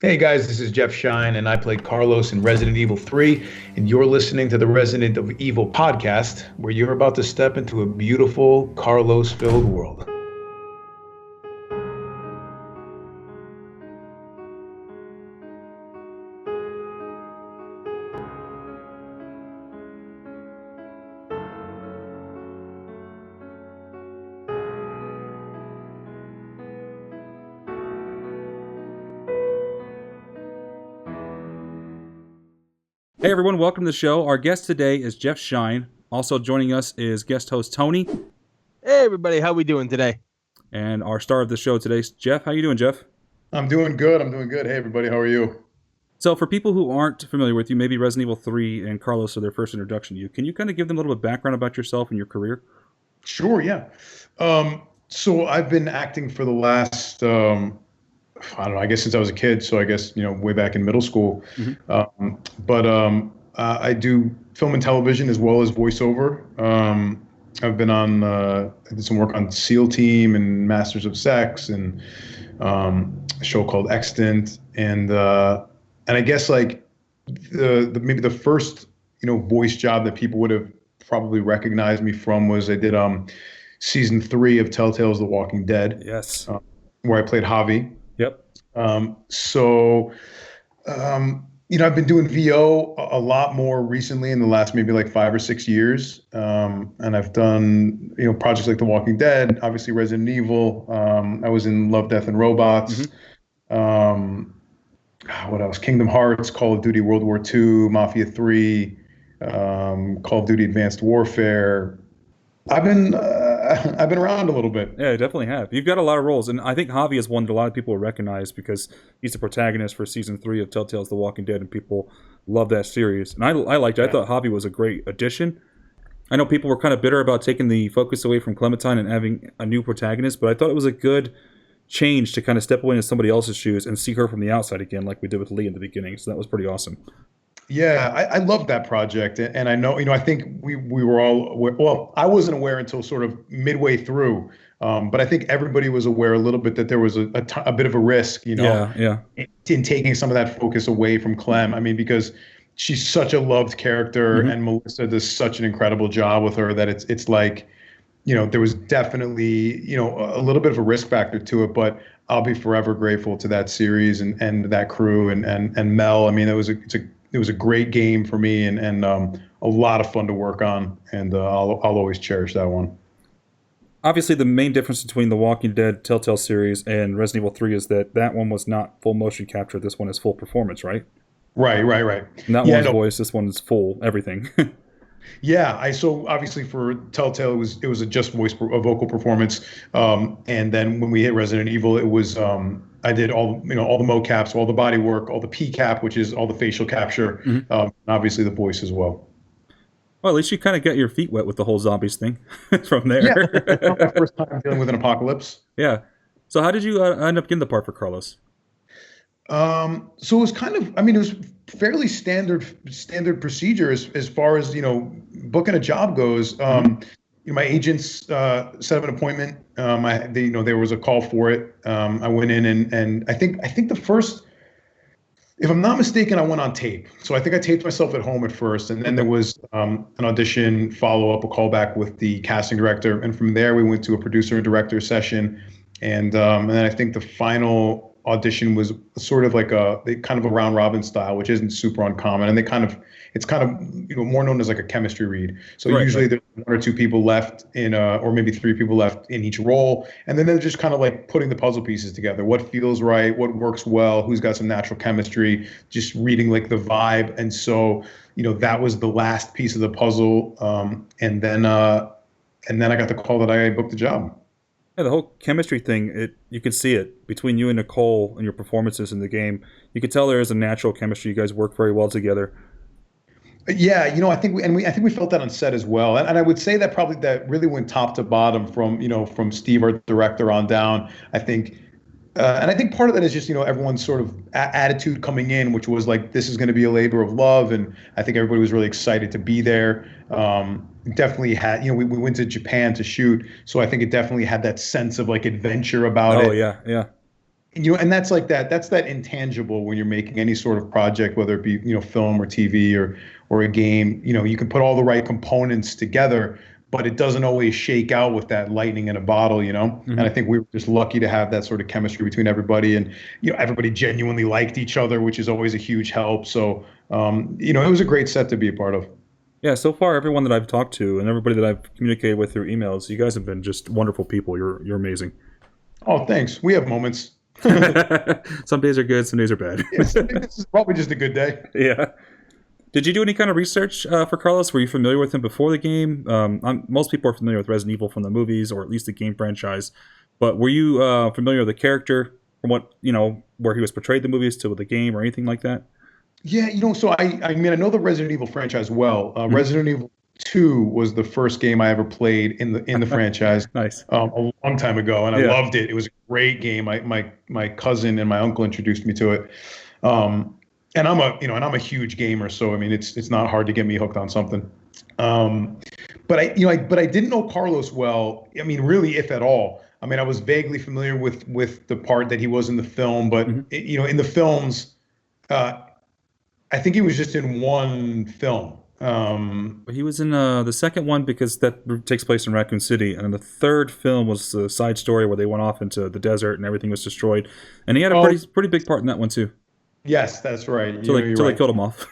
Hey guys, this is Jeff Schine, and I played Carlos in Resident Evil 3, and you're listening to the Resident Evil Podcast, where you're about to step into a beautiful Carlos-filled world. Hey everyone, welcome to the show. Our guest today is Jeff Schine. Also joining us is guest host Tony. Hey everybody, how we doing today? And our star of the show today is Jeff. How you doing, Jeff? I'm doing good. Hey everybody, how are you? So for people who aren't familiar with you, maybe Resident Evil 3 and Carlos are their first introduction to you. Can you kind of give them a little bit of background about yourself and your career? Sure, yeah. So I've been acting for the last, I don't know, I guess since I was a kid. So I guess, way back in middle school. Mm-hmm. I do film and television as well as voiceover. I've been on, I did some work on SEAL Team and Masters of Sex and a show called Extant. And I guess like maybe the first, voice job that people would have probably recognized me from was I did season 3 of Telltale's The Walking Dead. Yes. Where I played Javi. Yep. I've been doing VO a lot more recently in the last maybe like 5 or 6 years. And I've done, projects like The Walking Dead, obviously Resident Evil. I was in Love, Death, and Robots. Mm-hmm. What else? Kingdom Hearts, Call of Duty World War II, Mafia 3, Call of Duty Advanced Warfare. I've been around a little bit. Yeah, you definitely have. You've got a lot of roles, and I think Javi is one that a lot of people recognize because he's the protagonist for season 3 of Telltale's The Walking Dead, and people love that series. And I liked it. I thought Javi was a great addition. I know people were kind of bitter about taking the focus away from Clementine and having a new protagonist, but I thought it was a good change to kind of step away into somebody else's shoes and see her from the outside again, like we did with Lee in the beginning. So that was pretty awesome. Yeah, I love that project, and I know, I think we were all aware, well, I wasn't aware until sort of midway through, but I think everybody was aware a little bit that there was a bit of a risk, in taking some of that focus away from Clem. I mean, because she's such a loved character, mm-hmm. and Melissa does such an incredible job with her that it's like, there was definitely, a little bit of a risk factor to it, but I'll be forever grateful to that series and that crew and Mel. I mean, it was a great game for me and a lot of fun to work on, and I'll always cherish that one. Obviously, the main difference between the Walking Dead Telltale series and Resident Evil 3 is that one was not full motion capture. This one is full performance, right? Right. And that one's voice. This one's full everything. Yeah, so obviously for Telltale it was just a vocal performance, and then when we hit Resident Evil, it was I did all the mocaps, all the body work, all the PCAP, which is all the facial capture, mm-hmm. And obviously the voice as well. Well, at least you kind of got your feet wet with the whole zombies thing from there. Yeah, my first time dealing with an apocalypse. Yeah. So how did you end up getting the part for Carlos? So it was kind of, it was fairly standard procedure as far as, booking a job goes. My agents set up an appointment. There was a call for it. I went in and I think the first, if I'm not mistaken, I went on tape. So I think I taped myself at home at first, and then there was an audition, follow-up, a callback with the casting director, and from there we went to a producer and director session, and then I think the final audition was sort of like kind of a round robin style, which isn't super uncommon, and it's kind of more known as like a chemistry read. So usually there's 1 or 2 people left in or maybe 3 people left in each role, and then they're just kind of like putting the puzzle pieces together. What feels right, what works well, who's got some natural chemistry, just reading like the vibe. And so that was the last piece of the puzzle, and then I got the call that I booked the job. Yeah, the whole chemistry thing, you can see it between you and Nicole and your performances in the game. You could tell there is a natural chemistry. You guys work very well together. Yeah, I think we felt that on set as well. And I would say that probably that really went top to bottom from Steve, our director, on down. I think And I think part of that is just, everyone's sort of attitude coming in, which was like, this is going to be a labor of love. And I think everybody was really excited to be there. Definitely had, we went to Japan to shoot. So I think it definitely had that sense of like adventure about it. Oh, yeah, yeah. and that's like that's that intangible when you're making any sort of project, whether it be, film or TV or a game. You can put all the right components together, but it doesn't always shake out with that lightning in a bottle, And I think we were just lucky to have that sort of chemistry between everybody, and everybody genuinely liked each other, which is always a huge help. So it was a great set to be a part of. Yeah, so far everyone that I've talked to and everybody that I've communicated with through emails, you guys have been just wonderful people. You're amazing. Oh, thanks. We have moments. Some days are good, some days are bad. This is probably just a good day. Yeah. Did you do any kind of research for Carlos? Were you familiar with him before the game? Most people are familiar with Resident Evil from the movies, or at least the game franchise. But were you familiar with the character from what, where he was portrayed in the movies to the game or anything like that? Yeah, so I know the Resident Evil franchise well. Resident Evil 2 was the first game I ever played in the franchise. Nice. A long time ago, and I loved it. It was a great game. My cousin and my uncle introduced me to it. And I'm a huge gamer, so I mean it's not hard to get me hooked on something. But I didn't know Carlos well. I mean, really, if at all. I mean, I was vaguely familiar with the part that he was in the film, but in the films, I think he was just in one film. He was in the second one because that takes place in Raccoon City, and then the third film was the side story where they went off into the desert and everything was destroyed, and he had a pretty big part in that one too. Yes, that's right. Until they killed him off.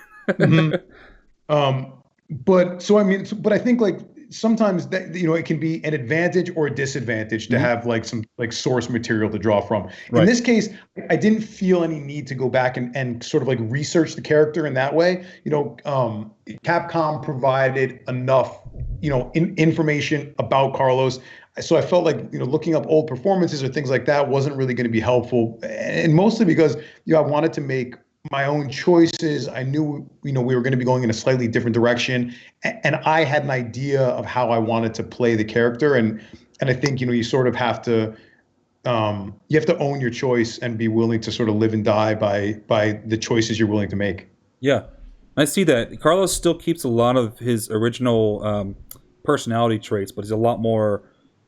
But I think like sometimes that it can be an advantage or a disadvantage to have like some like source material to draw from. In this case, I didn't feel any need to go back and sort of like research the character in that way. Capcom provided enough information about Carlos. So I felt like looking up old performances or things like that wasn't really going to be helpful, and mostly because I wanted to make my own choices. I knew we were going to be going in a slightly different direction, and I had an idea of how I wanted to play the character, and I think you sort of have to own your choice and be willing to sort of live and die by the choices you're willing to make. Yeah, I see that Carlos still keeps a lot of his original personality traits, but he's a lot more.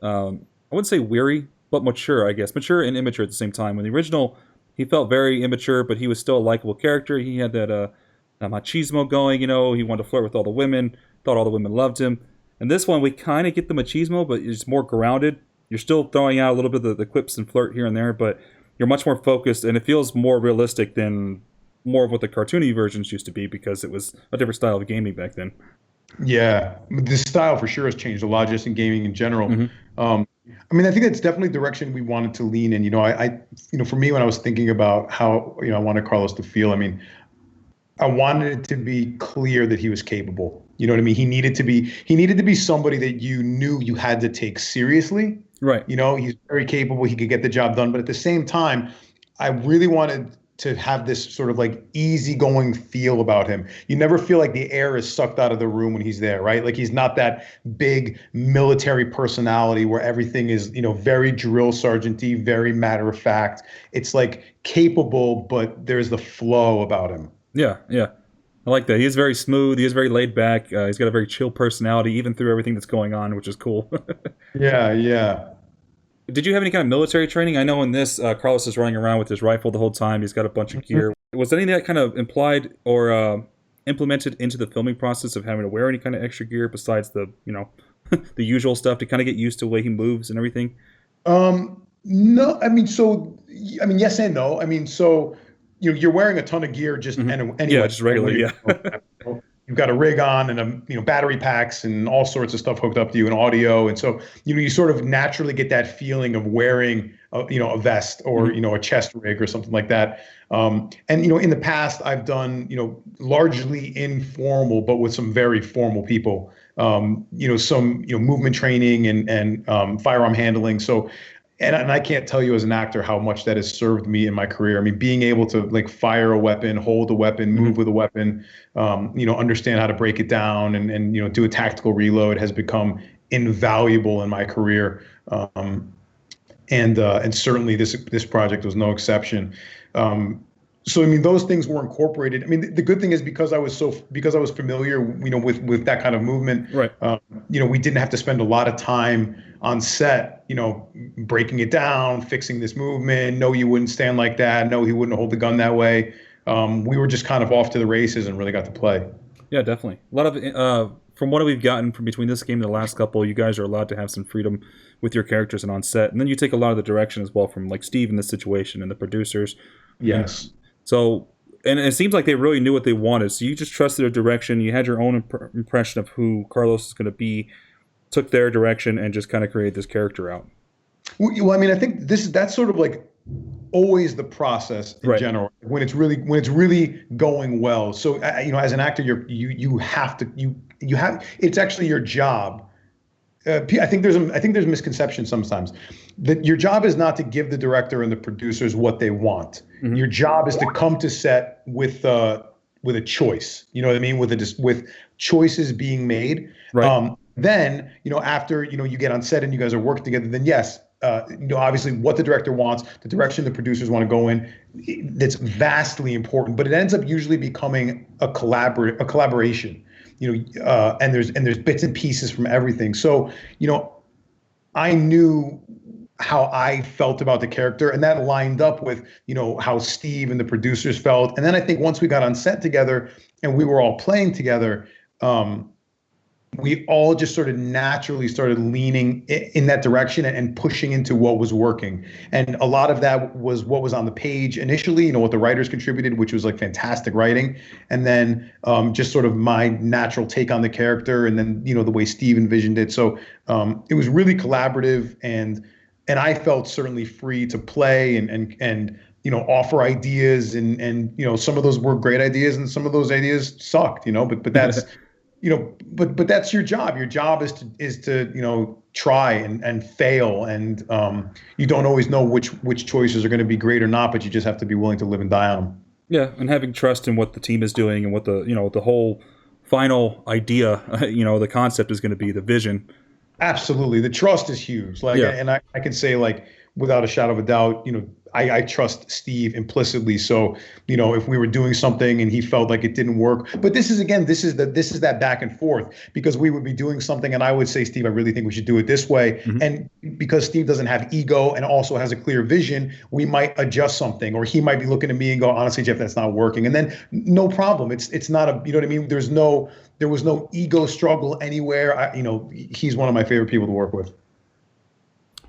I wouldn't say weary, but mature, I guess. Mature and immature at the same time. In the original, he felt very immature, but he was still a likable character. He had that machismo going, He wanted to flirt with all the women, thought all the women loved him. And this one, we kind of get the machismo, but it's more grounded. You're still throwing out a little bit of the quips and flirt here and there, but you're much more focused, and it feels more realistic than more of what the cartoony versions used to be, because it was a different style of gaming back then. Yeah, the style for sure has changed a lot just in gaming in general. I mean, I think that's definitely the direction we wanted to lean in. I for me, when I was thinking about how I wanted Carlos to feel, I mean, I wanted it to be clear that he was capable. You know what I mean? He needed to be somebody that you knew you had to take seriously. Right. He's very capable. He could get the job done, but at the same time, I really wanted to have this sort of like easygoing feel about him. You never feel like the air is sucked out of the room when he's there, right? Like he's not that big military personality where everything is, very drill sergeant-y, very matter of fact. It's like capable, but there's the flow about him. Yeah. I like that. He is very smooth. He is very laid back. He's got a very chill personality, even through everything that's going on, which is cool. Yeah. Did you have any kind of military training? I know in this, Carlos is running around with his rifle the whole time. He's got a bunch of gear. Was any of that kind of implied or implemented into the filming process of having to wear any kind of extra gear besides the, the usual stuff to kind of get used to the way he moves and everything? No, yes and no. I mean, so you're wearing a ton of gear just anyway. Yeah, just regularly. Yeah. You've got a rig on and battery packs and all sorts of stuff hooked up to you and audio, and so you sort of naturally get that feeling of wearing a vest or a chest rig or something like that. And in the past I've done largely informal, but with some very formal people. Some movement training and firearm handling. So. And I can't tell you as an actor how much that has served me in my career. I mean, being able to like fire a weapon, hold a weapon, move with a weapon, understand how to break it down and do a tactical reload has become invaluable in my career. And certainly this project was no exception. So I mean, those things were incorporated. I mean, the good thing is because I was familiar, with that kind of movement. Right. We didn't have to spend a lot of time on set, breaking it down, fixing this movement. No, you wouldn't stand like that. No, he wouldn't hold the gun that way. We were just kind of off to the races and really got to play. Yeah, definitely. A lot of from what we've gotten from between this game and the last couple, you guys are allowed to have some freedom with your characters and on set, and then you take a lot of the direction as well from like Steve in this situation and the producers. Yes. So, and it seems like they really knew what they wanted. So you just trusted their direction. You had your own impression of who Carlos is going to be, took their direction, and just kind of created this character out. Well, I mean, I think that's sort of like always the process in general when it's really going well. So, as an actor, you have it's actually your job. I think there's misconception sometimes that your job is not to give the director and the producers what they want. Mm-hmm. Your job is to come to set with a choice. You know what I mean? With choices being made. Right. Then after you get on set and you guys are working together, then yes, obviously what the director wants, the direction the producers want to go in, that's vastly important. But it ends up usually becoming a collaboration. And there's bits and pieces from everything. So, I knew how I felt about the character, and that lined up with, how Steve and the producers felt. And then I think once we got on set together and we were all playing together, we all just sort of naturally started leaning in that direction and pushing into what was working. And a lot of that was what was on the page initially, what the writers contributed, which was like fantastic writing. And then just sort of my natural take on the character, and then, the way Steve envisioned it. So it was really collaborative, and I felt certainly free to play and offer ideas, and some of those were great ideas and some of those ideas sucked, but that's but that's your job. Your job is to try and fail, and you don't always know which choices are going to be great or not, but you just have to be willing to live and die on them. Yeah, and having trust in what the team is doing and what the whole final idea, the concept is going to be, the vision. Absolutely, the trust is huge. And I can say, like, without a shadow of a doubt, I trust Steve implicitly. So, if we were doing something and he felt like it didn't work, but this is that back and forth, because we would be doing something and I would say, Steve, I really think we should do it this way. Mm-hmm. And because Steve doesn't have ego and also has a clear vision, we might adjust something, or he might be looking at me and go, honestly, Jeff, that's not working. And then no problem. It's not you know what I mean? There was no ego struggle anywhere. He's one of my favorite people to work with.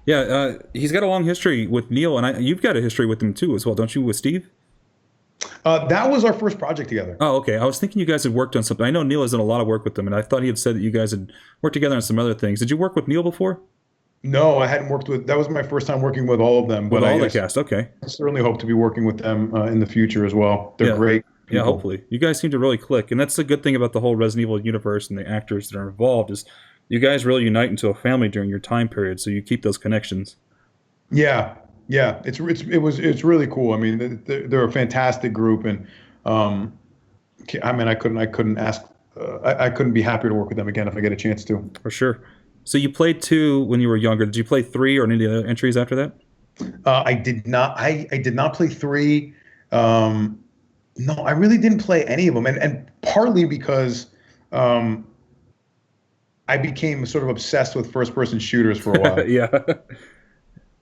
Yeah, he's got a long history with Neil, and you've got a history with him too as well, don't you, with Steve? That was our first project together. Oh, okay. I was thinking you guys had worked on something. I know Neil has done a lot of work with them, and I thought he had said that you guys had worked together on some other things. Did you work with Neil before? No, I hadn't worked with. That was my first time working with all of them. With all the cast, okay. I certainly hope to be working with them in the future as well. They're great people. Yeah, hopefully. You guys seem to really click, and that's the good thing about the whole Resident Evil universe and the actors that are involved is you guys really unite into a family during your time period, so you keep those connections. Yeah, it's really cool. I mean, they're a fantastic group, and I couldn't be happier to work with them again if I get a chance to. For sure. So you played 2 when you were younger. Did you play 3 or any other entries after that? I did not. I did not play 3. No, I really didn't play any of them, and partly because I became sort of obsessed with first-person shooters for a while.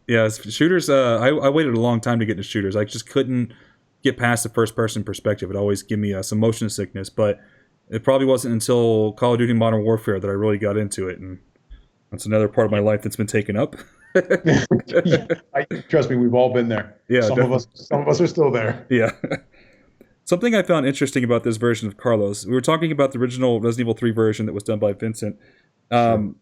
Yeah, shooters, I waited a long time to get into shooters. I just couldn't get past the first-person perspective. It always gave me some motion sickness, but it probably wasn't until Call of Duty Modern Warfare that I really got into it, and that's another part of my life that's been taken up. Trust me, we've all been there. Yeah, some of us are still there. Yeah. Something I found interesting about this version of Carlos, we were talking about the original Resident Evil 3 version that was done by Vincent, Sure.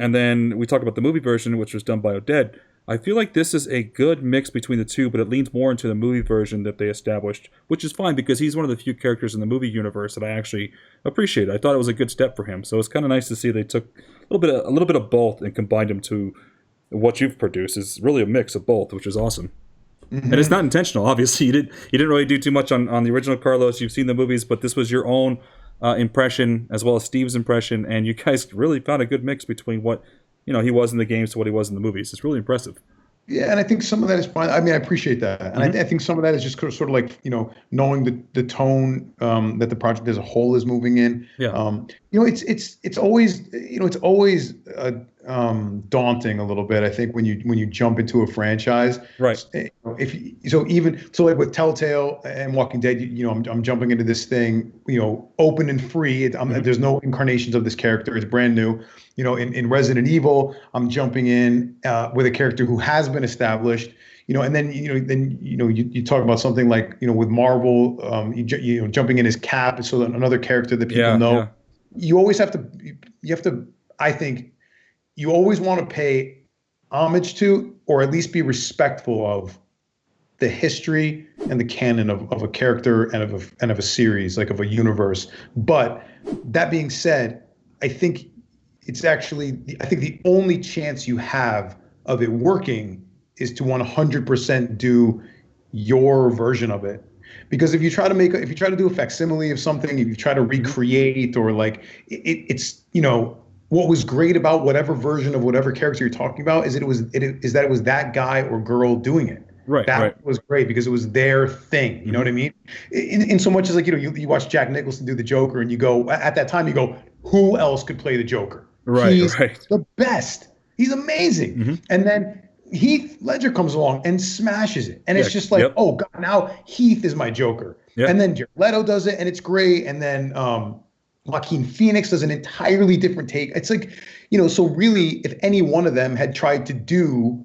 And then we talked about the movie version, which was done by Oded. I feel like this is a good mix between the two, but it leans more into the movie version that they established, which is fine because he's one of the few characters in the movie universe that I actually appreciate. I thought it was a good step for him, so it's kind of nice to see they took a little bit of both and combined them to what you've produced. Is really a mix of both, which is awesome. Mm-hmm. And it's not intentional, obviously. You didn't really do too much on the original Carlos. You've seen the movies, but this was your own impression as well as Steve's impression, and you guys really found a good mix between what he was in the games to what he was in the movies. It's really impressive. Yeah, and I think some of that is fine. I mean, I appreciate that, and I think some of that is just sort of like knowing the tone that the project as a whole is moving in. Yeah. It's always daunting a little bit. I think when you jump into a franchise, Right. So like with Telltale and Walking Dead, I'm jumping into this thing, open and free. There's no incarnations of this character. It's brand new. In Resident Evil, I'm jumping in with a character who has been established. And then you talk about something like with Marvel, jumping in as Cap, so another character that people know. Yeah. You always have to. I think you always want to pay homage to, or at least be respectful of, the history and the canon of a character and of a series, like of a universe. But that being said, I think the only chance you have of it working is to 100% do your version of it. Because if you try to do a facsimile of something, if you try to recreate, or like it's what was great about whatever version of whatever character you're talking about is that it was that guy or girl doing it. Right. That was great because it was their thing. You know what I mean? In so much as like you watch Jack Nicholson do the Joker, and you go, at that time you go, who else could play the Joker? Right. He's the best. He's amazing. And then Heath Ledger comes along and smashes it. And it's just like, oh God, now Heath is my Joker. Yep. And then Jared Leto does it, and it's great. And then Joaquin Phoenix does an entirely different take. It's like, so really, if any one of them had tried to do,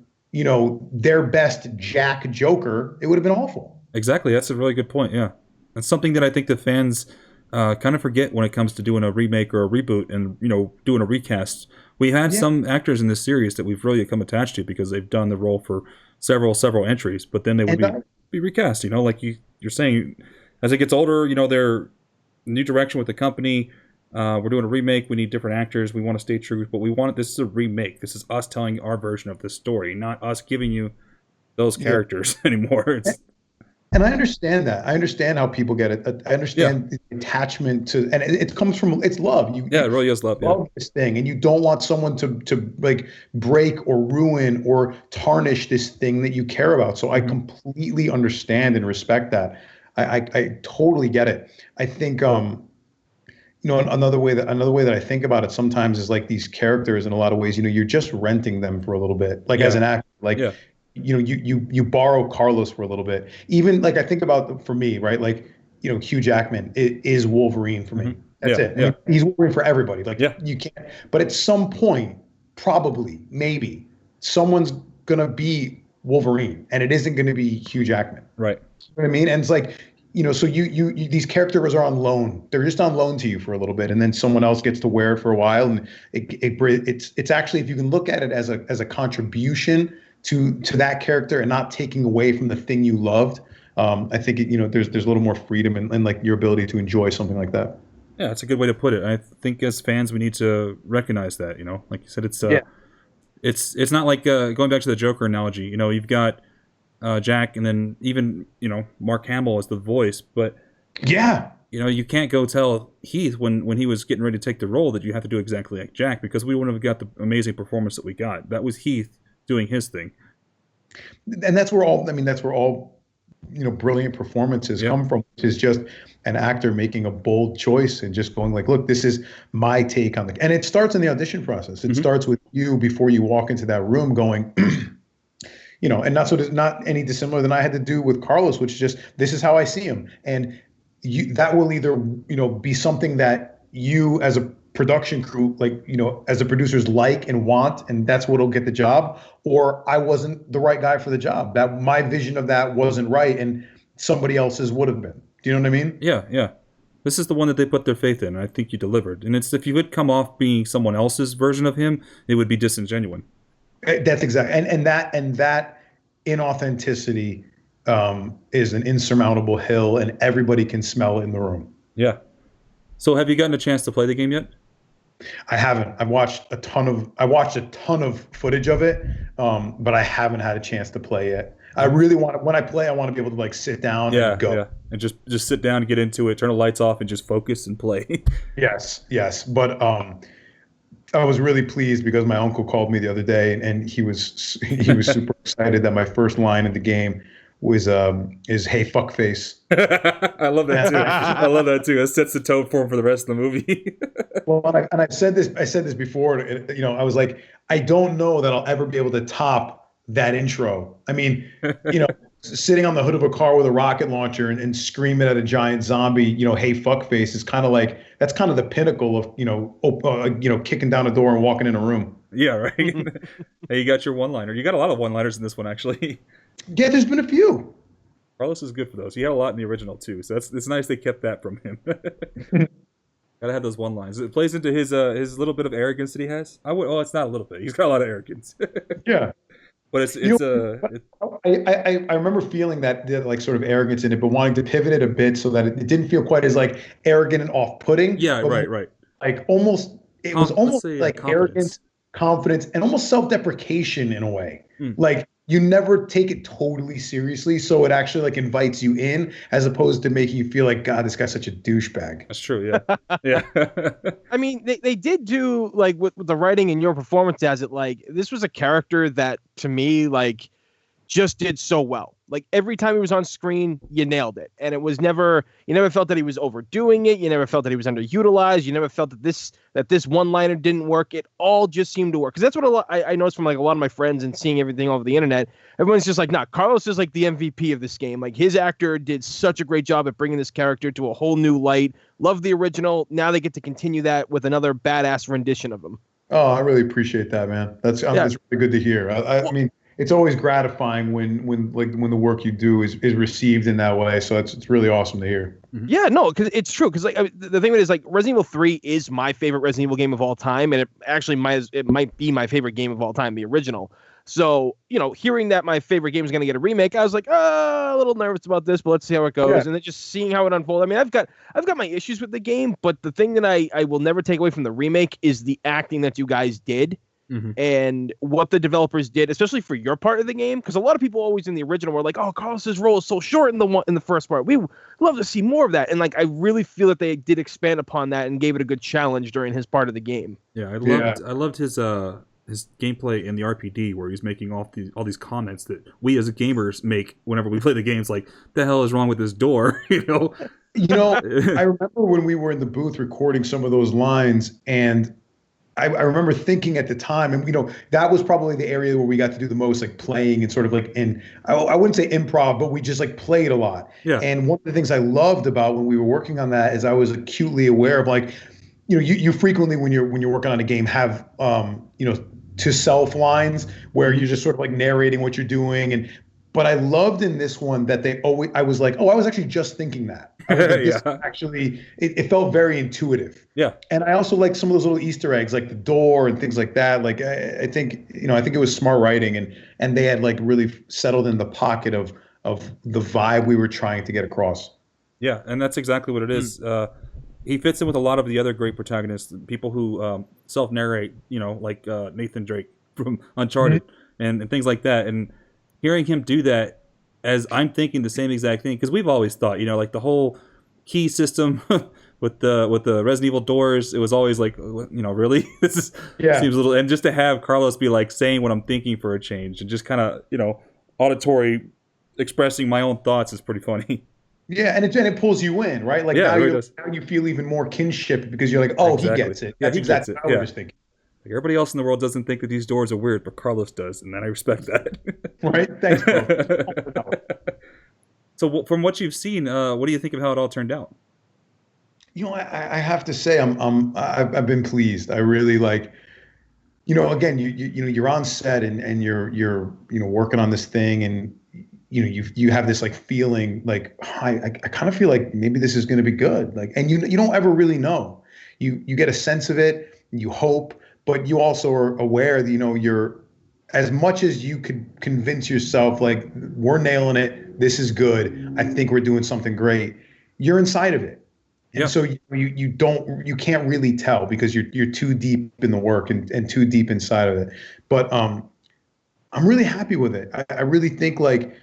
their best Jack Joker, it would have been awful. Exactly. That's a really good point. Yeah. That's something that I think the fans kind of forget when it comes to doing a remake or a reboot and, doing a recast. We had some actors in this series that we've really become attached to because they've done the role for several entries, but then they would be recast, like you're saying, as it gets older, they're new direction with the company. We're doing a remake. We need different actors. We want to stay true, but this is a remake. This is us telling our version of this story, not us giving you those characters anymore. And I understand that. I understand how people get it. I understand the attachment to, and it comes from, it's love. It really is love. Love this thing, and you don't want someone to like break or ruin or tarnish this thing that you care about. So I completely understand and respect that. I totally get it. I think another way that I think about it sometimes is like these characters, in a lot of ways, you're just renting them for a little bit, like as an actor, like. Yeah. You borrow Carlos for a little bit. Even like I think about, for me, right? Like, Hugh Jackman is Wolverine for me. That's it. I mean, he's Wolverine for everybody. Like you can't. But at some point, probably, maybe, someone's gonna be Wolverine, and it isn't gonna be Hugh Jackman. Right. You know what I mean? And it's like, so you these characters are on loan. They're just on loan to you for a little bit, and then someone else gets to wear it for a while, and it's actually, if you can look at it as a contribution to that character and not taking away from the thing you loved, I think there's a little more freedom and like your ability to enjoy something like that. Yeah, that's a good way to put it. I think as fans we need to recognize that. Like you said, it's not like going back to the Joker analogy. You've got Jack, and then even Mark Hamill as the voice, but you can't go tell Heath when he was getting ready to take the role that you have to do exactly like Jack, because we wouldn't have got the amazing performance that we got. That was Heath doing his thing, and that's where all brilliant performances come from, which is just an actor making a bold choice and just going like, look, this is my take on and it starts in the audition process. It starts with you before you walk into that room going and not any dissimilar than I had to do with Carlos, which is just, this is how I see him, and that will either be something that you as a production crew, like, as the producers like and want, and that's what'll get the job, or I wasn't the right guy for the job. That my vision of that wasn't right, and somebody else's would have been. Do you know what I mean? Yeah. This is the one that they put their faith in, and I think you delivered. And it's, if you would come off being someone else's version of him, it would be disingenuous. That's exactly, and that inauthenticity is an insurmountable hill, and everybody can smell it in the room. Yeah. So have you gotten a chance to play the game yet? I haven't. I watched a ton of footage of it, but I haven't had a chance to play it. I really want, when I play, I want to be able to like sit down and go. Yeah, and just sit down and get into it, turn the lights off and just focus and play. Yes. But I was really pleased because my uncle called me the other day, and he was super excited that my first line in the game was is "Hey fuckface." I love that too. I love that too. It sets the tone for him for the rest of the movie. Well, and I said this before. I was like, I don't know that I'll ever be able to top that intro. I mean, sitting on the hood of a car with a rocket launcher and screaming at a giant zombie, "Hey fuckface" is kind of like, that's kind of the pinnacle of kicking down a door and walking in a room. Yeah, right. Hey, you got your one-liner. You got a lot of one-liners in this one, actually. Yeah, there's been a few. Carlos is good for those. He had a lot in the original too, so it's nice they kept that from him. Gotta have those one-liners. It plays into his little bit of arrogance that he has. Well, it's not a little bit. He's got a lot of arrogance. Yeah. But I remember feeling that like sort of arrogance in it, but wanting to pivot it a bit so that it didn't feel quite as like arrogant and off-putting. Yeah, right. Like almost, it was almost like confidence. Arrogance, confidence, and almost self-deprecation in a way. Like you never take it totally seriously, so it actually like invites you in, as opposed to making you feel like, God, this guy's such a douchebag. That's true. Yeah, yeah. I mean, they did do like with the writing and your performance as it, like this was a character that to me like just did so well. Like every time he was on screen, you nailed it, and it was never, you never felt that he was overdoing it. You never felt that he was underutilized. You never felt that this one-liner didn't work. It all just seemed to work, because that's what I noticed from like a lot of my friends and seeing everything over the internet. Everyone's just like, nah, Carlos is like the MVP of this game. Like his actor did such a great job at bringing this character to a whole new light. Love the original. Now they get to continue that with another badass rendition of him. Oh, I really appreciate that, man. That's really good to hear. I mean, it's always gratifying when the work you do is received in that way. So it's really awesome to hear. Yeah, no, because it's true. Because like the thing is, like Resident Evil 3 is my favorite Resident Evil game of all time, and it actually might be my favorite game of all time, the original. So hearing that my favorite game is going to get a remake, I was like, a little nervous about this, but let's see how it goes. Yeah. And then just seeing how it unfolds. I mean, I've got my issues with the game, but the thing that I will never take away from the remake is the acting that you guys did. And what the developers did, especially for your part of the game, because a lot of people always in the original were like, "Oh, Carlos's role is so short in the first part. We love to see more of that." And like, I really feel that they did expand upon that and gave it a good challenge during his part of the game. Yeah, I loved his gameplay in the RPD, where he's making all these comments that we as gamers make whenever we play the games, like, the hell is wrong with this door? I remember when we were in the booth recording some of those lines, and I remember thinking at the time, and that was probably the area where we got to do the most like playing and sort of like I wouldn't say improv, but we just like played a lot. Yeah. And one of the things I loved about when we were working on that is I was acutely aware of like, you frequently when you're working on a game have to self lines where you're just sort of like narrating what you're doing, but I loved in this one that I was like, I was actually just thinking that. I was like, this actually, it felt very intuitive. Yeah. And I also like some of those little Easter eggs, like the door and things like that. Like I think it was smart writing, and they had like really settled in the pocket of the vibe we were trying to get across. Yeah, and that's exactly what it is. He fits in with a lot of the other great protagonists, people who self-narrate, like Nathan Drake from Uncharted and things like that. And hearing him do that, as I'm thinking the same exact thing, because we've always thought, like the whole key system with the Resident Evil doors, it was always like, really? Seems a little, and just to have Carlos be like saying what I'm thinking for a change, and just kind of, auditory expressing my own thoughts is pretty funny. Yeah, and it pulls you in, right? Like now you feel even more kinship because you're like, oh, exactly. He gets it. That's exactly what I was thinking. Like everybody else in the world doesn't think that these doors are weird, but Carlos does, and then I respect that. Right? Thanks, bro. So from what you've seen, what do you think of how it all turned out? I have to say I've been pleased. I really like, again, you're on set and you're working on this thing, and you have this like feeling like I kind of feel like maybe this is going to be good. Like, and you don't ever really know. You get a sense of it, you hope, but you also are aware that you're, as much as you could convince yourself like we're nailing it, this is good, I think we're doing something great, you're inside of it. And so you can't really tell because you're too deep in the work and too deep inside of it. But I'm really happy with it. I really think like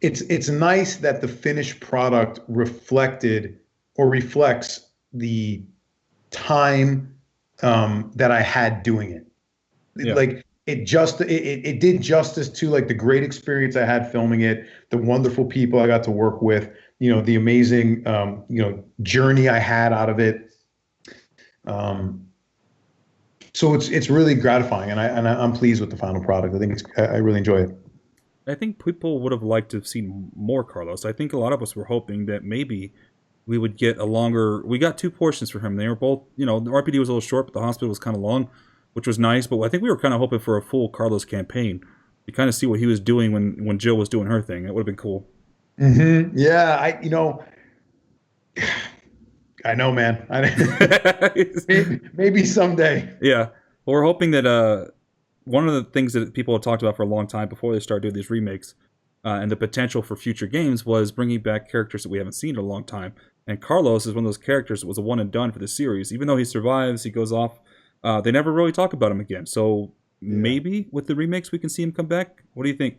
it's nice that the finished product reflects the time, that I had doing it. Yeah. Like it did justice to like the great experience I had filming it, the wonderful people I got to work with, the amazing journey I had out of it. So it's really gratifying, and I'm pleased with the final product. I think I really enjoy it. I think people would have liked to have seen more Carlos. I think a lot of us were hoping that maybe we would get a longer. We got 2 portions for him. They were both, the RPD was a little short, but the hospital was kind of long, which was nice. But I think we were kind of hoping for a full Carlos campaign to kind of see what he was doing when Jill was doing her thing. That would have been cool. Mm-hmm. Yeah, I know, man. Maybe someday. Yeah. Well, we're hoping that one of the things that people have talked about for a long time before they started doing these remakes and the potential for future games was bringing back characters that we haven't seen in a long time. And Carlos is one of those characters that was a one and done for the series. Even though he survives, he goes off. They never really talk about him again. So maybe with the remakes we can see him come back. What do you think?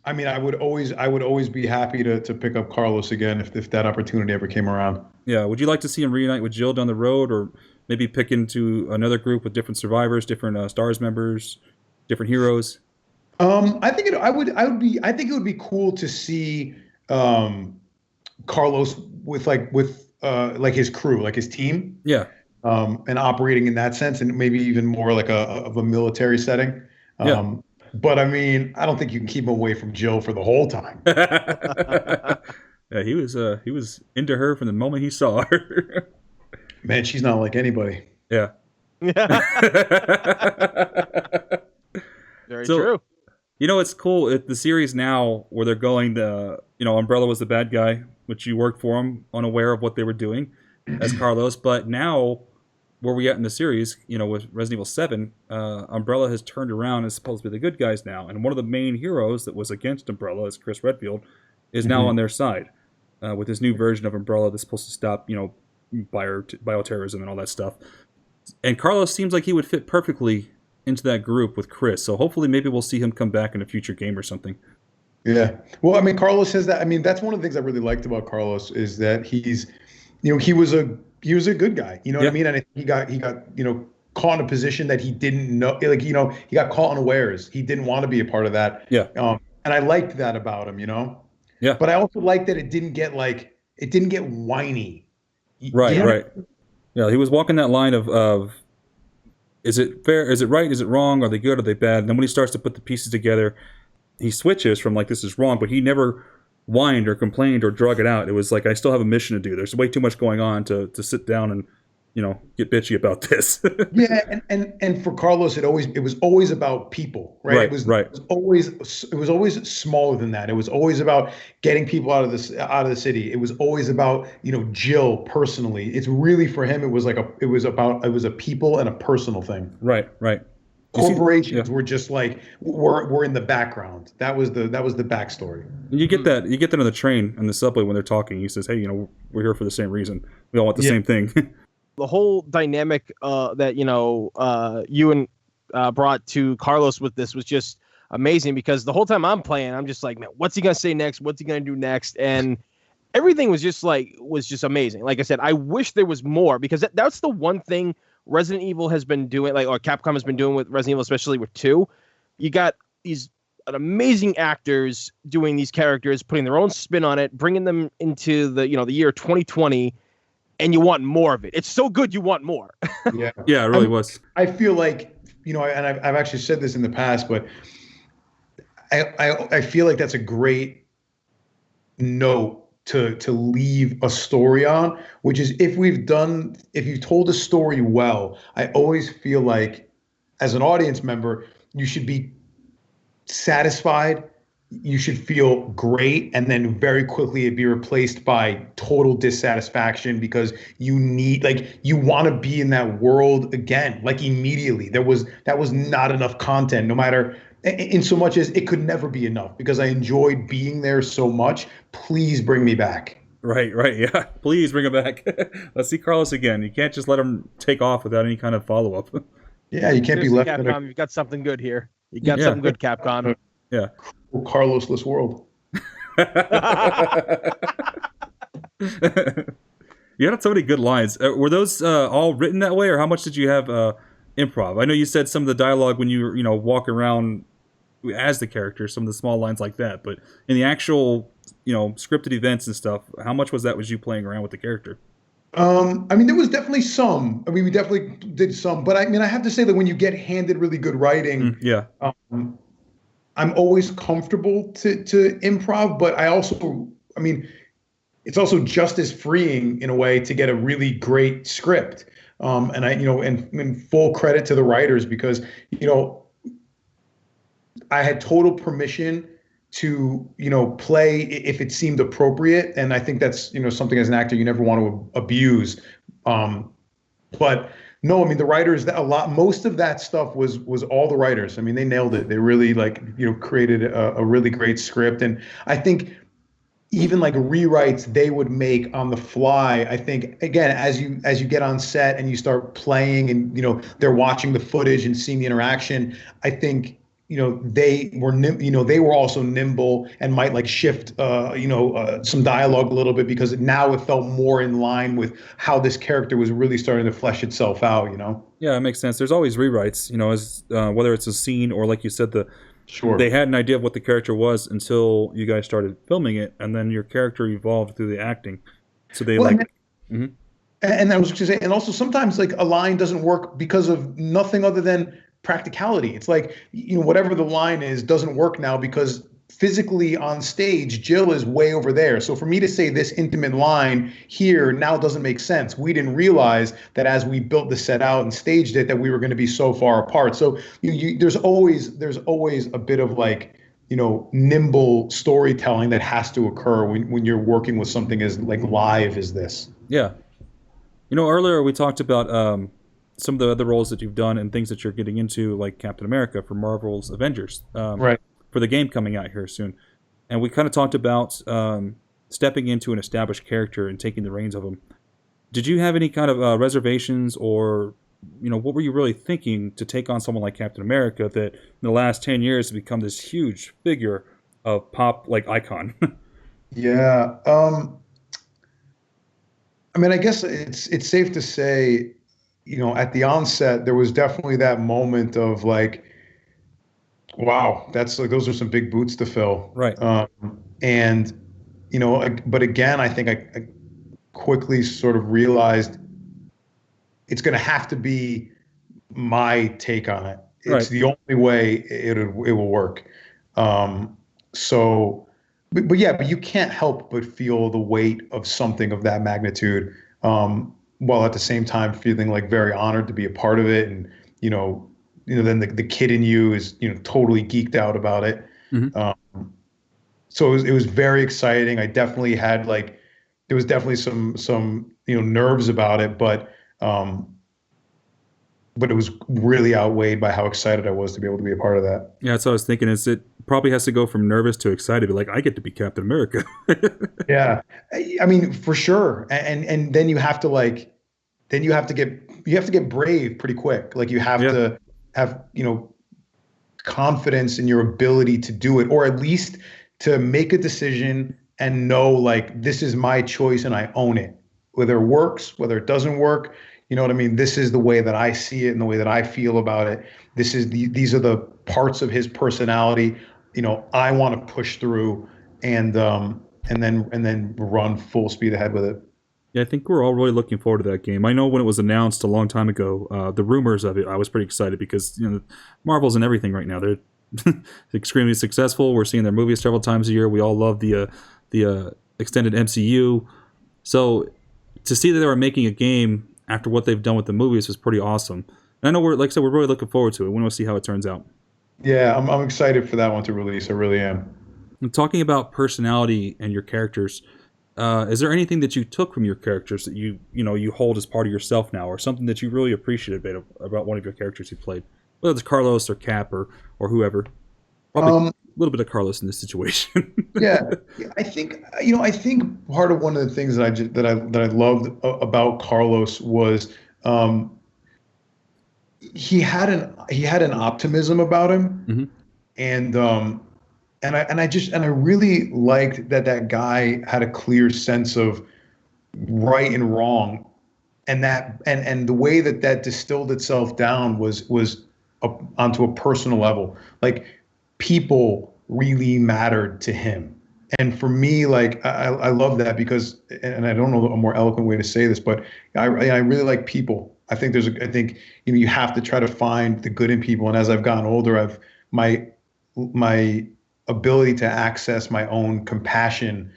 I mean, I would always be happy to pick up Carlos again if that opportunity ever came around. Yeah. Would you like to see him reunite with Jill down the road, or maybe pick into another group with different survivors, different STARS members, different heroes? I think it would be cool to see Carlos with his crew, like his team. Yeah. And operating in that sense, and maybe even more like of a military setting. Yeah. But I mean, I don't think you can keep him away from Jill for the whole time. Yeah, he was into her from the moment he saw her. Man, she's not like anybody. Yeah. Very true. It's cool. The series now where they're going, Umbrella was the bad guy, which you worked for him, unaware of what they were doing as Carlos. But now, where we at in the series, with Resident Evil 7, Umbrella has turned around and is supposed to be the good guys now. And one of the main heroes that was against Umbrella, is Chris Redfield, is now on their side with this new version of Umbrella that's supposed to stop, bioterrorism and all that stuff. And Carlos seems like he would fit perfectly into that group with Chris. So hopefully maybe we'll see him come back in a future game or something. Yeah. Well, I mean, Carlos has that. I mean, that's one of the things I really liked about Carlos is that he's, he was a good guy. You know what I mean? And I think he got caught in a position that he didn't know. Like, he got caught unawares. He didn't want to be a part of that. Yeah. And I liked that about him, Yeah. But I also liked that it didn't get whiny. Right, right. Yeah, he was walking that line of is it fair? Is it right? Is it wrong? Are they good? Are they bad? And then when he starts to put the pieces together, he switches from like, this is wrong, but he never whined or complained or drug it out. It was like, I still have a mission to do. There's way too much going on to sit down and, get bitchy about this. Yeah, and for Carlos, it was always about people, right? Right, It was right. It was always smaller than that. It was always about getting people out of the city. It was always about Jill personally. It's really for him. It was a people and a personal thing. Right, right. Corporations were just like were in the background. That was the backstory. You get that on the train and the subway when they're talking. He says, "Hey, we're here for the same reason. We all want the same thing." The whole dynamic that Ewan brought to Carlos with this was just amazing, because the whole time I'm playing, I'm just like, man, what's he gonna say next? What's he gonna do next? And everything was just amazing. Like I said, I wish there was more, because that's the one thing Resident Evil has been doing, or Capcom has been doing with Resident Evil, especially with 2. You got these amazing actors doing these characters, putting their own spin on it, bringing them into the the year 2020. And you want more of it. It's so good, you want more. Yeah, it really was. I feel like, and I've actually said this in the past, but I feel like that's a great note to leave a story on, which is if you've told a story well, I always feel like as an audience member, you should be satisfied. You should feel great, and then very quickly it'd be replaced by total dissatisfaction, because you want to be in that world again, like immediately. That was not enough content, no matter, in so much as it could never be enough, because I enjoyed being there so much. Please bring me back. Right, yeah. Please bring him back. Let's see Carlos again. You can't just let him take off without any kind of follow-up. Yeah, you can't be left in Capcom, you've got something good here. You got something good, Capcom. Yeah. Carlos-less world. You had so many good lines. Were those all written that way, or how much did you have improv? I know you said some of the dialogue when you were, walk around as the character, some of the small lines like that, but in the actual, scripted events and stuff, how much was you playing around with the character? I mean, there was definitely some. I mean, we definitely did some, but I mean, I have to say that when you get handed really good writing, I'm always comfortable to improv, but I mean, it's also just as freeing in a way to get a really great script. And and full credit to the writers because, I had total permission to, play if it seemed appropriate. And I think that's, something as an actor you never want to abuse. But no, I mean, the writers, most of that stuff was all the writers. I mean, they nailed it. They really created a really great script. And I think even like rewrites they would make on the fly, I think, again, as you get on set and you start playing and, they're watching the footage and seeing the interaction, I think, they were also nimble and might shift, some dialogue a little bit because now it felt more in line with how this character was really starting to flesh itself out, Yeah, it makes sense. There's always rewrites, as whether it's a scene or like you said, Sure. They had an idea of what the character was until you guys started filming it, and then your character evolved through the acting. So they and I was going to say, and also sometimes a line doesn't work because of nothing other than practicality. It's whatever the line is doesn't work now because physically on stage, Jill is way over there. So for me to say this intimate line here now doesn't make sense. We didn't realize that as we built the set out and staged it, that we were going to be so far apart. So there's always a bit of nimble storytelling that has to occur when you're working with something as live as this. Yeah. Earlier we talked about some of the other roles that you've done and things that you're getting into, like Captain America for Marvel's Avengers. Right. For the game coming out here soon. And we kind of talked about stepping into an established character and taking the reins of him. Did you have any kind of reservations or, what were you really thinking to take on someone like Captain America that in the last 10 years has become this huge figure of pop icon? Yeah. I mean, I guess it's safe to say, at the onset, there was definitely that moment of wow, that's those are some big boots to fill. Right. And, but again, I think I quickly sort of realized it's going to have to be my take on it. It's the only way it will work. So, but you can't help but feel the weight of something of that magnitude, while at the same time feeling very honored to be a part of it. And, then the kid in you is, totally geeked out about it. Mm-hmm. So it was very exciting. I definitely had there was definitely some nerves about it, but it was really outweighed by how excited I was to be able to be a part of that. Yeah, that's what I was thinking. Is it probably has to go from nervous to excited, but I get to be Captain America. Yeah, I mean, for sure. And then you have to get brave pretty quick. You have to have, confidence in your ability to do it, or at least to make a decision and know this is my choice and I own it, whether it works, whether it doesn't work. You know what I mean? This is the way that I see it and the way that I feel about it. These are the parts of his personality, I want to push through and then run full speed ahead with it. Yeah, I think we're all really looking forward to that game. I know when it was announced a long time ago, the rumors of it, I was pretty excited because Marvel's in everything right now. They're extremely successful. We're seeing their movies several times a year. We all love the extended MCU. So to see that they were making a game after what they've done with the movies was pretty awesome. And I know we're really looking forward to it. We want to see how it turns out. Yeah, I'm excited for that one to release. I really am. And talking about personality and your characters. Is there anything that you took from your characters that you hold as part of yourself now, or something that you really appreciate about one of your characters you played, whether it's Carlos or Cap or whoever? Probably a little bit of Carlos in this situation. Yeah, I think part of one of the things that I loved about Carlos was he had an optimism about him, mm-hmm. And I really liked that guy had a clear sense of right and wrong, and the way that distilled itself down was onto a personal level. Like, people really mattered to him. And for me, like, I love that because, and I don't know a more eloquent way to say this, but I really like people. I think you have to try to find the good in people. And as I've gotten older, my ability to access my own compassion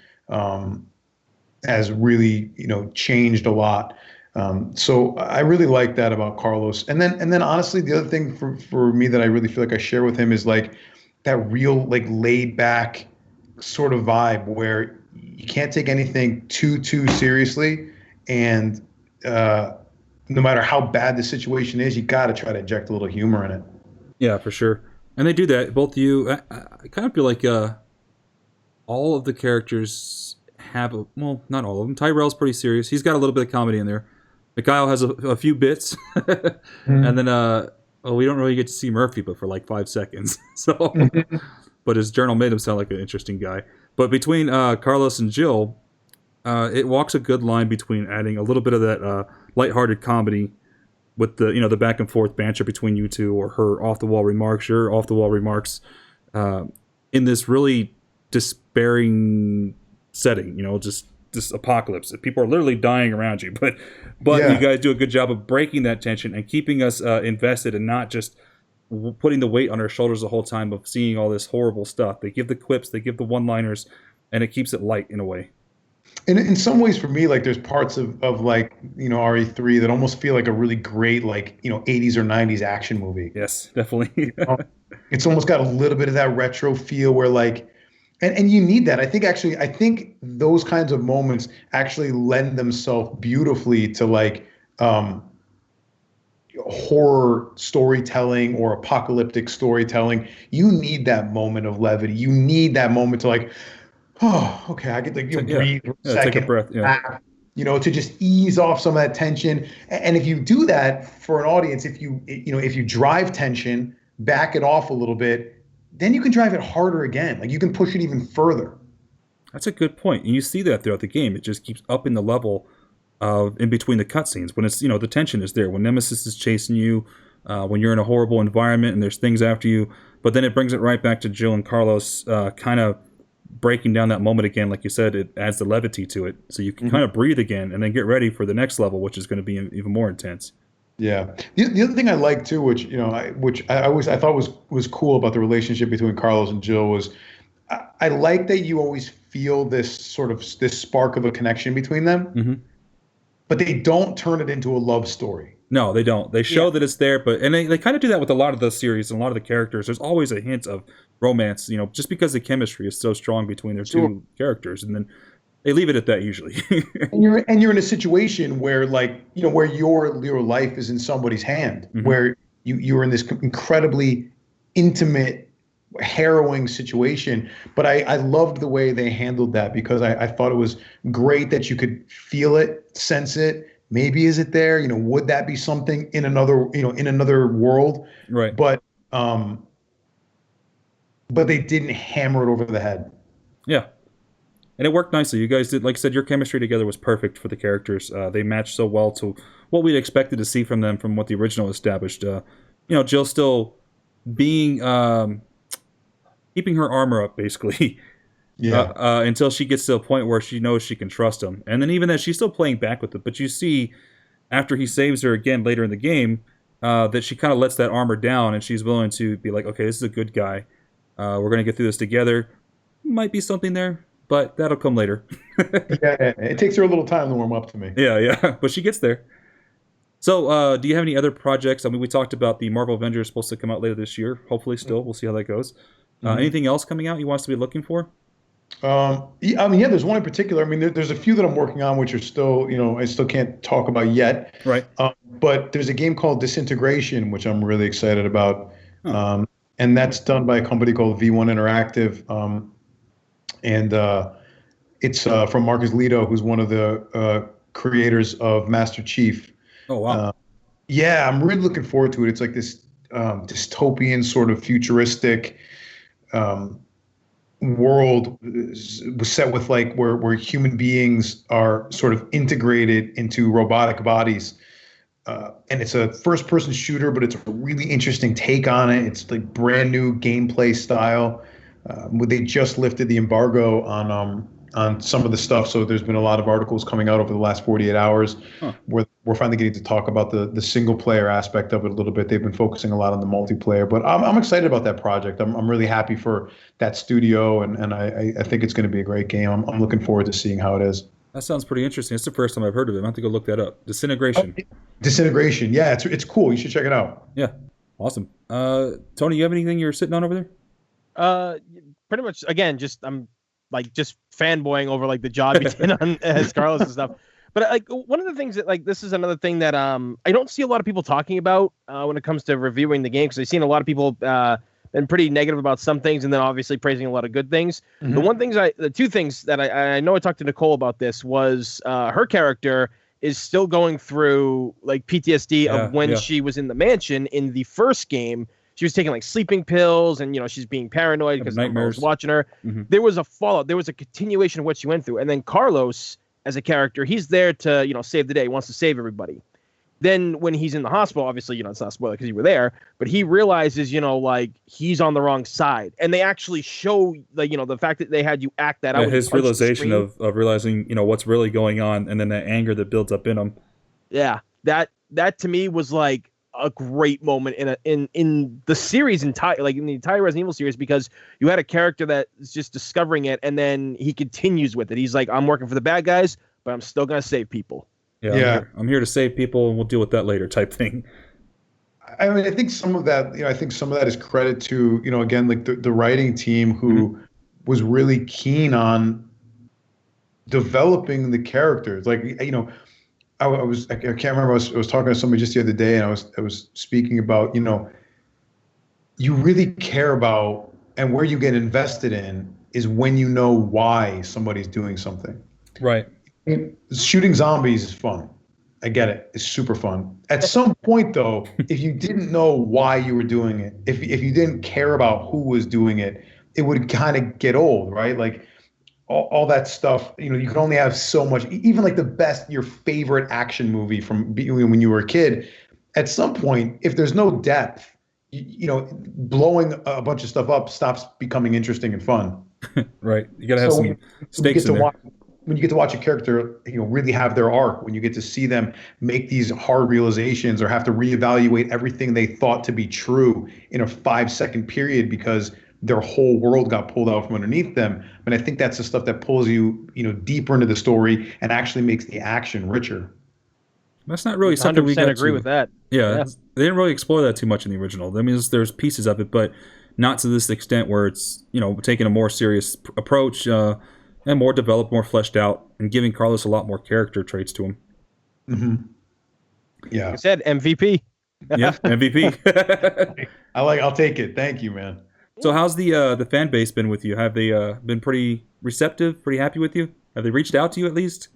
has really, changed a lot. So I really like that about Carlos. And then honestly, the other thing for me that I really feel like I share with him is like that real, like, laid back sort of vibe where you can't take anything too seriously. And no matter how bad the situation is, you got to try to inject a little humor in it. Yeah, for sure. And they do that. Both of you, I kind of feel like all of the characters have, well, not all of them. Tyrell's pretty serious. He's got a little bit of comedy in there. Mikhail has a few bits. And then we don't really get to see Murphy, but for like 5 seconds. So, but his journal made him sound like an interesting guy. But between Carlos and Jill, it walks a good line between adding a little bit of that lighthearted comedy with the the back and forth banter between you two, or her off the wall remarks, your off the wall remarks, in this really despairing setting. Just this apocalypse. People are literally dying around you, but yeah. You guys do a good job of breaking that tension and keeping us invested, and not just putting the weight on our shoulders the whole time of seeing all this horrible stuff. They give the quips, they give the one-liners, and it keeps it light in a way. And in some ways, for me, like, there's parts of like, RE3 that almost feel like a really great, like, 80s or 90s action movie. Yes, definitely. It's almost got a little bit of that retro feel where, like, and you need that. I think those kinds of moments actually lend themselves beautifully to, like, horror storytelling or apocalyptic storytelling. You need that moment of levity. You need that moment to, like, oh, okay, I get to breathe for a second, take a breath, to just ease off some of that tension. And if you do that for an audience, if you drive tension, back it off a little bit, then you can drive it harder again. Like, you can push it even further. That's a good point. And you see that throughout the game. It just keeps upping the level in between the cutscenes. When it's, the tension is there. When Nemesis is chasing you, when you're in a horrible environment and there's things after you. But then it brings it right back to Jill and Carlos kind of breaking down that moment again. Like you said, it adds the levity to it. So you can kind of breathe again and then get ready for the next level, which is going to be even more intense. Yeah. The other thing I like too, which I thought was cool about the relationship between Carlos and Jill, was I like that you always feel this spark of a connection between them, but they don't turn it into a love story. No, they don't. They show that it's there, and they kind of do that with a lot of the series and a lot of the characters. There's always a hint of romance, just because the chemistry is so strong between their two characters, and then they leave it at that usually. and you're in a situation where, like, where your life is in somebody's hand, where you're in this incredibly intimate, harrowing situation. But I loved the way they handled that, because I thought it was great that you could feel it, sense it. Maybe is it there? Would that be something in another world? Right. But they didn't hammer it over the head. Yeah. And it worked nicely. You guys did, like I said, your chemistry together was perfect for the characters. They matched so well to what we'd expected to see from them from what the original established. Jill still being keeping her armor up, basically. Yeah. Until she gets to a point where she knows she can trust him. And then even then, she's still playing back with it. But you see, after he saves her again later in the game, that she kind of lets that armor down, and she's willing to be like, okay, this is a good guy. We're going to get through this together. Might be something there, but that'll come later. Yeah, it takes her a little time to warm up to me. Yeah, but she gets there. So, do you have any other projects? I mean, we talked about the Marvel Avengers supposed to come out later this year. Hopefully still. We'll see how that goes. Anything else coming out you want us to be looking for? There's one in particular. I mean, there's a few that I'm working on, which are still, I still can't talk about yet. Right. But there's a game called Disintegration, which I'm really excited about. And that's done by a company called V1 Interactive. And it's from Marcus Lito, who's one of the creators of Master Chief. Oh, wow. I'm really looking forward to it. It's like this dystopian sort of futuristic world was set with like where human beings are sort of integrated into robotic bodies. And it's a first-person shooter, but it's a really interesting take on it. It's like brand new gameplay style. They just lifted the embargo on some of the stuff, so there's been a lot of articles coming out over the last 48 hours where we're finally getting to talk about the single-player aspect of it a little bit. They've been focusing a lot on the multiplayer, but I'm excited about that project. I'm really happy for that studio, and I think it's going to be a great game. I'm looking forward to seeing how it is. That sounds pretty interesting. It's the first time I've heard of it. I have to go look that up. Disintegration. Disintegration. Yeah, it's cool. You should check it out. Yeah. Awesome. Tony, you have anything you're sitting on over there? Pretty much, again, I'm like just fanboying over like the job you did on as Carlos and stuff. But like one of the things that like this is another thing that I don't see a lot of people talking about when it comes to reviewing the game, because I've seen a lot of people been pretty negative about some things and then obviously praising a lot of good things. Mm-hmm. The two things that I know I talked to Nicole about this was her character is still going through like PTSD of when she was in the mansion in the first game. She was taking like sleeping pills and, she's being paranoid because nightmares was watching her. Mm-hmm. There was a fallout. There was a continuation of what she went through. And then Carlos, as a character, he's there to, save the day. He wants to save everybody. Then when he's in the hospital, obviously, it's not a spoiler because you were there, but he realizes, like he's on the wrong side. And they actually show like, the fact that they had you act that out. His realization of realizing, what's really going on, and then that anger that builds up in him. Yeah. That to me was like a great moment in the series entire, like in the entire Resident Evil series, because you had a character that is just discovering it and then he continues with it. He's like, I'm working for the bad guys, but I'm still going to save people. Yeah. I'm here to save people and we'll deal with that later type thing. I mean, I think some of that, is credit to, again, like the writing team who was really keen on developing the characters. Like, I can't remember. I was talking to somebody just the other day, and I was speaking about, you really care about, and where you get invested in is when you know why somebody's doing something. Right. I mean, shooting zombies is fun. I get it. It's super fun. At some point, though, if you didn't know why you were doing it, if you didn't care about who was doing it, it would kind of get old, right? Like, all that stuff, you can only have so much, even like your favorite action movie from when you were a kid. At some point, if there's no depth, blowing a bunch of stuff up stops becoming interesting and fun. Right. You got to have some stakes in there. When you get to watch a character, really have their arc, when you get to see them make these hard realizations or have to reevaluate everything they thought to be true in a 5-second period because their whole world got pulled out from underneath them. And I think that's the stuff that pulls you, deeper into the story and actually makes the action richer. That's not really something we got agree with that. Yeah, they didn't really explore that too much in the original. I mean, there's pieces of it, but not to this extent where it's, taking a more serious approach and more developed, more fleshed out, and giving Carlos a lot more character traits to him. Mm-hmm. Yeah. Like I said, MVP. Yeah, MVP. I'll take it. Thank you, man. So how's the fan base been with you? Have they been pretty receptive, pretty happy with you? Have they reached out to you at least?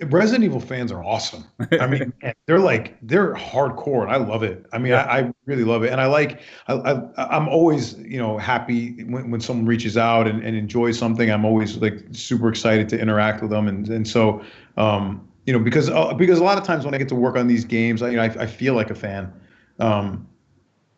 Resident Evil fans are awesome. I mean, they're hardcore, and I love it. I mean, I really love it, and I'm always happy when someone reaches out and enjoys something. I'm always like super excited to interact with them, and so because a lot of times when I get to work on these games, I feel like a fan.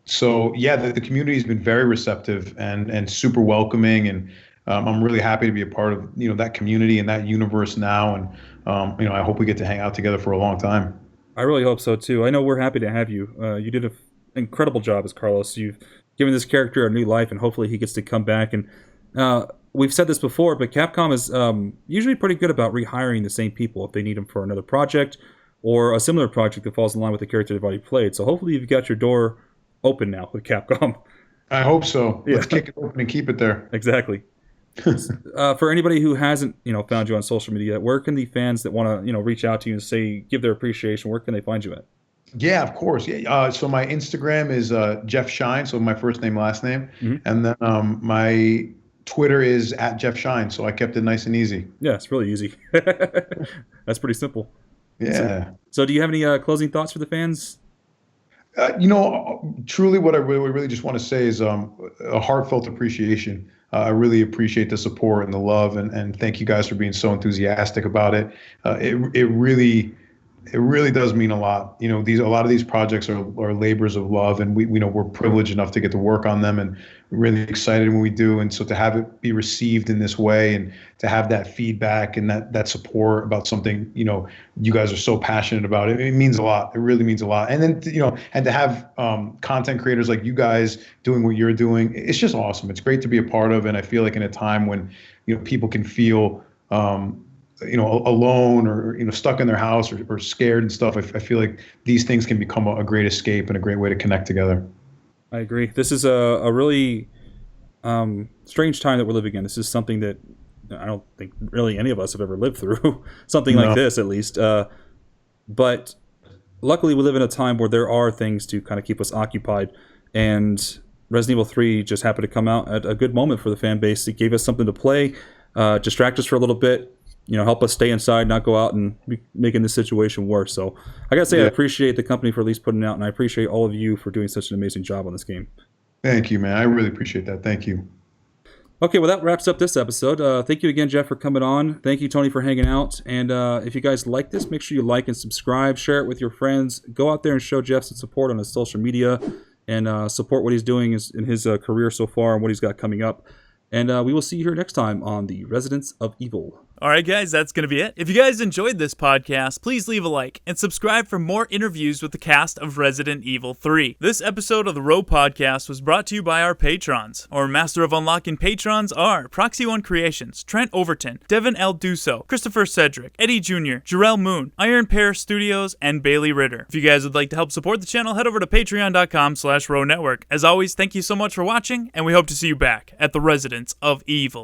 So yeah, the community has been very receptive and super welcoming, and I'm really happy to be a part of that community and that universe now, and I hope we get to hang out together for a long time. I really hope so too. I know we're happy to have you. You did an incredible job as Carlos. You've given this character a new life, and hopefully he gets to come back. And we've said this before, but Capcom is usually pretty good about rehiring the same people if they need them for another project or a similar project that falls in line with the character they've already played. So hopefully you've got your door open now with Capcom. I hope so. Yeah. Let's kick it open and keep it there. Exactly. For anybody who hasn't, found you on social media, where can the fans that want to, reach out to you and say, give their appreciation, where can they find you at? Yeah, of course. Yeah. So my Instagram is Jeff Schine, so my first name, last name, and then my Twitter is @JeffShine. So I kept it nice and easy. Yeah, it's really easy. That's pretty simple. Yeah. So do you have any closing thoughts for the fans? Truly what I really just want to say is a heartfelt appreciation I really appreciate the support and the love, and thank you guys for being so enthusiastic about it. It really does mean a lot. You know, a lot of these projects are labors of love, and we're privileged enough to get to work on them, and really excited when we do. And so to have it be received in this way, and to have that feedback and that support about something, you guys are so passionate about it, it means a lot. It really means a lot. And then, and to have content creators like you guys doing what you're doing, it's just awesome. It's great to be a part of. And I feel like in a time when, people can feel, alone or, stuck in their house or scared and stuff, I feel like these things can become a great escape and a great way to connect together. I agree. This is a really strange time that we're living in. This is something that I don't think really any of us have ever lived through, something like this at least. But luckily we live in a time where there are things to kind of keep us occupied, and Resident Evil 3 just happened to come out at a good moment for the fan base. It gave us something to play, distract us for a little bit, help us stay inside, not go out and be making the situation worse. So I gotta say, I appreciate the company for at least putting it out, and I appreciate all of you for doing such an amazing job on this game. Thank you, man. I really appreciate that. Thank you. Okay, well, that wraps up this episode. Thank you again, Jeff, for coming on. Thank you, Tony, for hanging out. And if you guys like this, make sure you like and subscribe, share it with your friends. Go out there and show Jeff some support on his social media, and support what he's doing in his career so far and what he's got coming up. And we will see you here next time on the Residents of Evil. All right, guys, that's going to be it. If you guys enjoyed this podcast, please leave a like and subscribe for more interviews with the cast of Resident Evil 3. This episode of the ROE Podcast was brought to you by our patrons. Our Master of Unlocking patrons are ProXY One Creations, Trent Overton, Devon L, Dusseau, Christopher Sedrick, Eddie Jr., Juril Moone, Iron Pear Studios, and Bailey Ritter. If you guys would like to help support the channel, head over to patreon.com/ROE Network. As always, thank you so much for watching, and we hope to see you back at the Residents of Evil.